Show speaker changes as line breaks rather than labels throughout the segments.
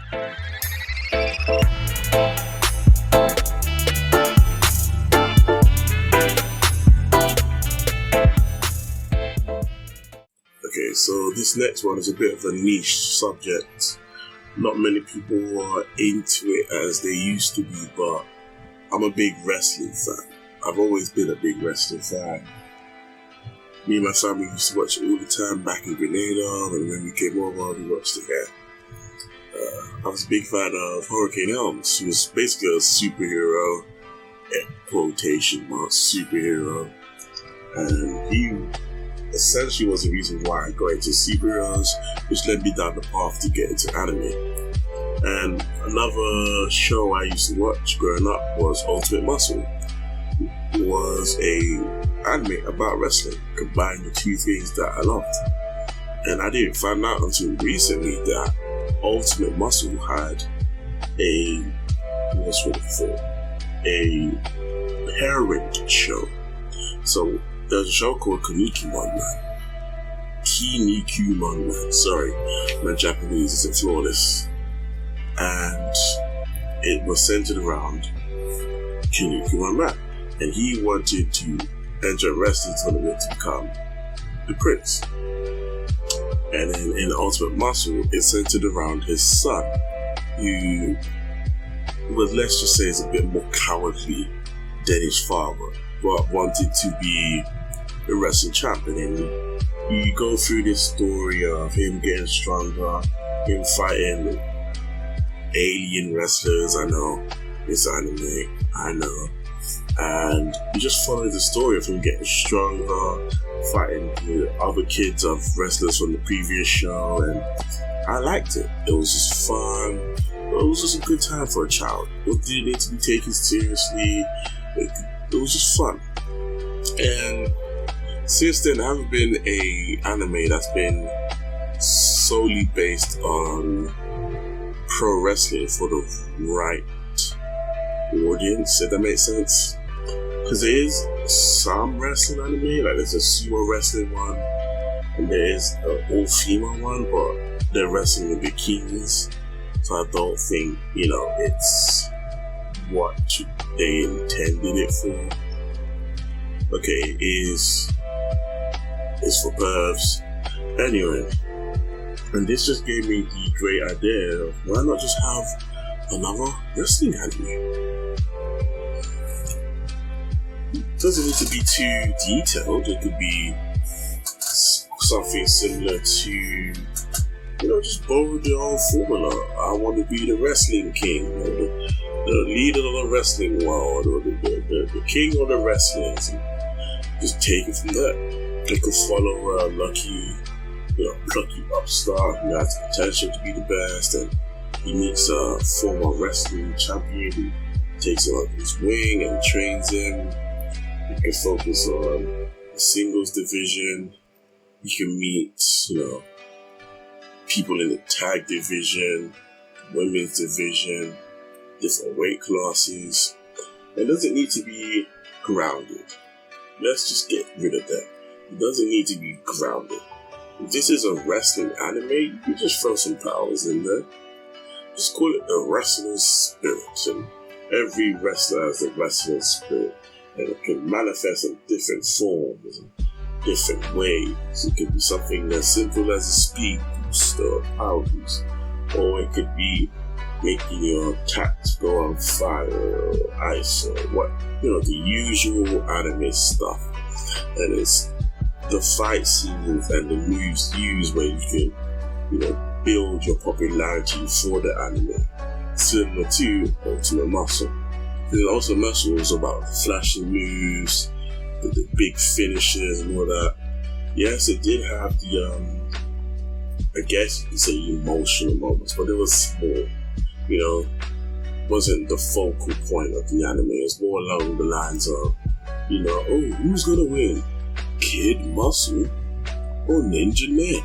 Okay, so this next one is a bit of a niche subject. Not many people are into it as they used to be, but I'm a big wrestling fan. I've always been a big wrestling fan. Me and my family used to watch it all the time back in Grenada, and when we came over, we watched it here. I was a big fan of Hurricane Helms. He was basically a superhero, quotation marks, superhero, and he essentially was the reason why I got into superheroes, which led me down the path to get into anime. And another show I used to watch growing up was Ultimate Muscle. It was a anime about wrestling, combining the two things that I loved. And I didn't find out until recently that Ultimate Muscle had a parent show. So there's a show called Kinnikuman. Sorry, my Japanese isn't flawless. And it was centered around Kinnikuman. And he wanted to enter a wrestling tournament to become the prince. And then in Ultimate Muscle, it's centered around his son, who was, let's just say, is a bit more cowardly than his father, but wanted to be a wrestling champion. And you go through this story of him getting stronger, him fighting alien wrestlers. I know it's anime, I know. And you just follow the story of him getting stronger, fighting with other kids of wrestlers from the previous show, and I liked it. It was just fun. It was just a good time for a child. It didn't need to be taken seriously. It was just fun. And since then, I haven't been a anime that's been solely based on pro wrestling for the right audience, if that makes sense. Because there is some wrestling anime, like there's a sumo wrestling one, and there is an all-female one, but they're wrestling in bikinis, so I don't think, it's what they intended it for. Okay, it's for pervs. Anyway, and this just gave me the great idea of why not just have another wrestling anime? It doesn't need to be too detailed. It could be something similar to, just borrow the old formula. I want to be the wrestling king, or the leader of the wrestling world, or the king of the wrestlers. And just take it from there. They could follow a lucky upstart who has the potential to be the best, and he meets a former wrestling champion who takes him under his wing and trains him. You can focus on the singles division. You can meet, people in the tag division, women's division, different weight classes. It doesn't need to be grounded. Let's just get rid of that. It doesn't need to be grounded. If this is a wrestling anime, you can just throw some powers in there. Just call it the wrestler's spirit. And every wrestler has a wrestler's spirit. And it can manifest in different forms, different ways. It could be something as simple as a speed boost or a power boost. Or it could be making your attacks go on fire or ice or what, the usual anime stuff. And it's the fight scenes and the moves used where you can, build your popularity for the anime. Similar to Ultimate Muscle. Because Ultimate Muscle is about flashing moves, the big finishes and all that. Yes, it did have the, I guess you could say emotional moments, but it was small, wasn't the focal point of the anime. It's more along the lines of, who's gonna win? Kid Muscle or Ninja Ned?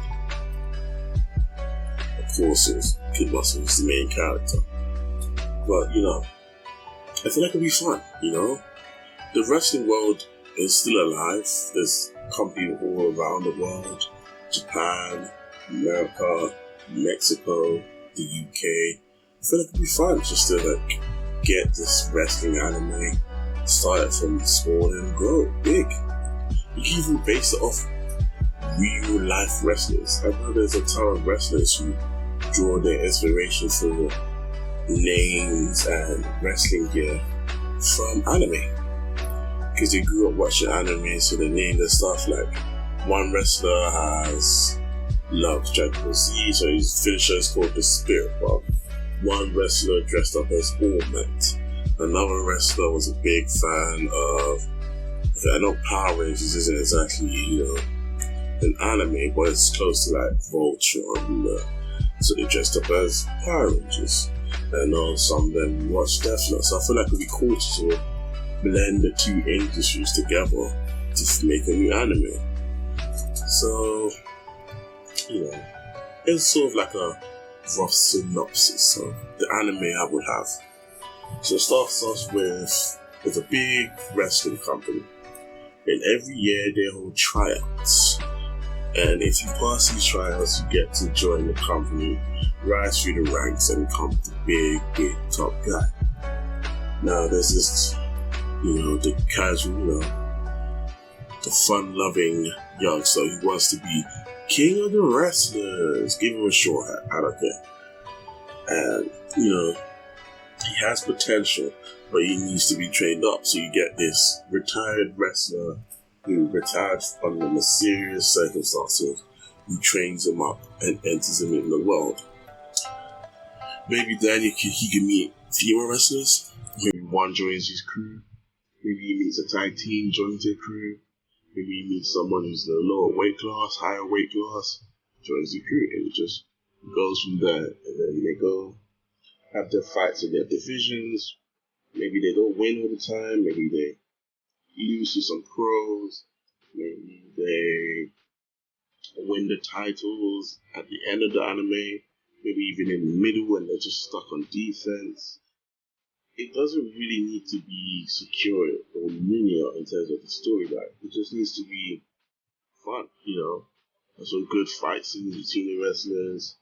Of course, Kid Muscle is the main character. But, I feel like it'll be fun, The wrestling world is still alive. There's companies all around the world. Japan, America, Mexico, the UK. I feel like it'd be fun just to like get this wrestling anime started from small and grow it big. You can even base it off real life wrestlers. I know there's a ton of wrestlers who draw their inspiration for names and wrestling gear from anime. Because they grew up watching anime, so they named their stuff. Like, one wrestler has loved Dragon Ball Z, so his finisher is called the Spirit Bomb. One wrestler dressed up as All Might. Another wrestler was a big fan of, I know Power Rangers isn't exactly, an anime, but it's close to like Voltron. So they dressed up as Power Rangers. And some of them watched Death Note. So I feel like it'd be cool to sort of blend the two industries together to make a new anime. So, it's sort of like a rough synopsis of the anime I would have. So it starts off with a big wrestling company. And every year they hold tryouts. And if you pass these trials, you get to join the company, rise through the ranks, and become the big top guy. Now there's this, the casual, the fun-loving youngster who wants to be king of the wrestlers. Give him a short hat, I don't care. And, he has potential, but he needs to be trained up. So you get this retired wrestler who retired under mysterious circumstances, who trains him up and enters him in the world. Maybe then he can meet female wrestlers. Maybe one joins his crew. Maybe he meets a tag team, joins their crew. Maybe he meets someone who's in the lower weight class, higher weight class, joins the crew, and it just goes from there. And then they go have their fights in their divisions. Maybe they don't win all the time. Maybe they lose to some pros. Maybe they win the titles at the end of the anime. Maybe even in the middle when they're just stuck on defense. It doesn't really need to be secure or linear in terms of the storyline. It just needs to be fun, There's some good fight scenes between the wrestlers.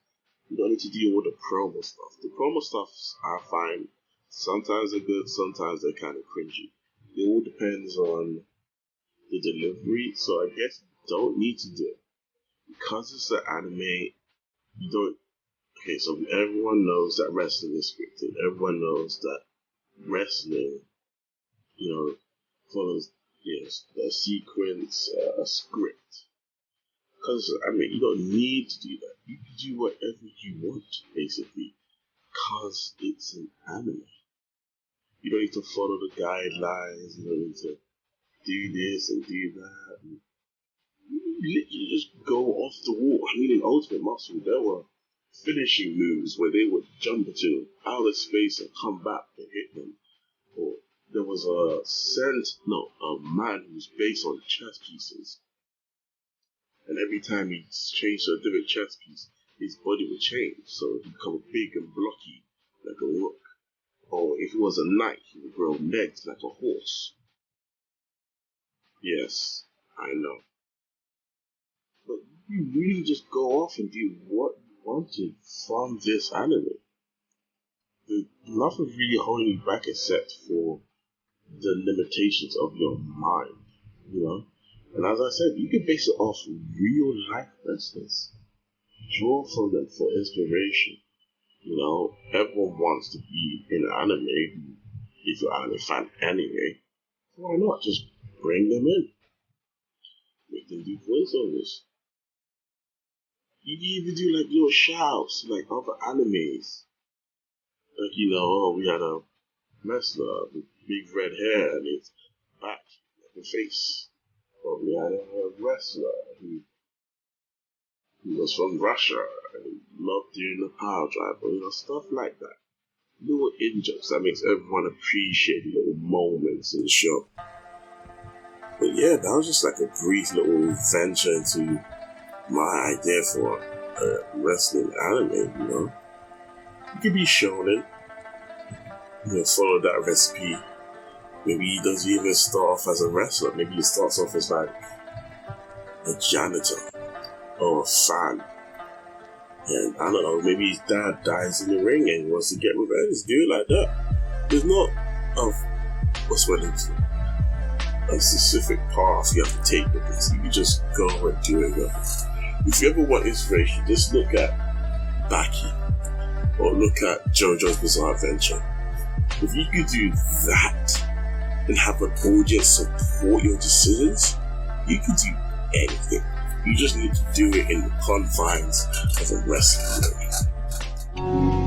You don't need to deal with the promo stuff. The promo stuff I find sometimes they're good, sometimes they're kind of cringy. It all depends on the delivery, so I guess you don't need to do it. Because it's an anime, you don't. Okay, so everyone knows that wrestling is scripted. Everyone knows that wrestling, follows a sequence, a script. Because, you don't need to do that. You can do whatever you want, basically. Because it's an anime. You don't need to follow the guidelines. You don't need to do this and do that. You literally just go off the wall. In Ultimate Muscle, there were finishing moves where they would jump into outer space and come back and hit them. Or there was a man who was based on chess pieces. And every time he changed to a different chess piece, his body would change. So he'd become big and blocky, like a rook. Or if he was a knight, he would grow legs like a horse. Yes, I know. But you really just go off and do what you wanted from this anime. There's nothing really holding you back except for the limitations of your mind, And as I said, you can base it off real life wrestlers. Draw from them for inspiration. Everyone wants to be in an anime. If you're an anime fan anyway, why not just bring them in? Make them do voiceovers. You can even do like little shouts like other animes. Like, we had a wrestler with big red hair and his back, like a face. Or we had a wrestler who was from Russia and loved doing the power drive, stuff like that. Little in-jokes that makes everyone appreciate little moments in the show. But yeah, that was just like a brief little venture into my idea for a wrestling anime, It could be shonen, follow that recipe. Maybe he doesn't even start off as a wrestler. Maybe he starts off as like a janitor or a fan. And I don't know, maybe his dad dies in the ring and he wants to get revenge, do it like that. There's not a specific path you have to take with this. You can just go and do it. If you ever want inspiration, just look at Baki or look at JoJo's Bizarre Adventure. If you could do that and have an audience support your decisions, you can do anything. You just need to do it in the confines of a wrestling ring.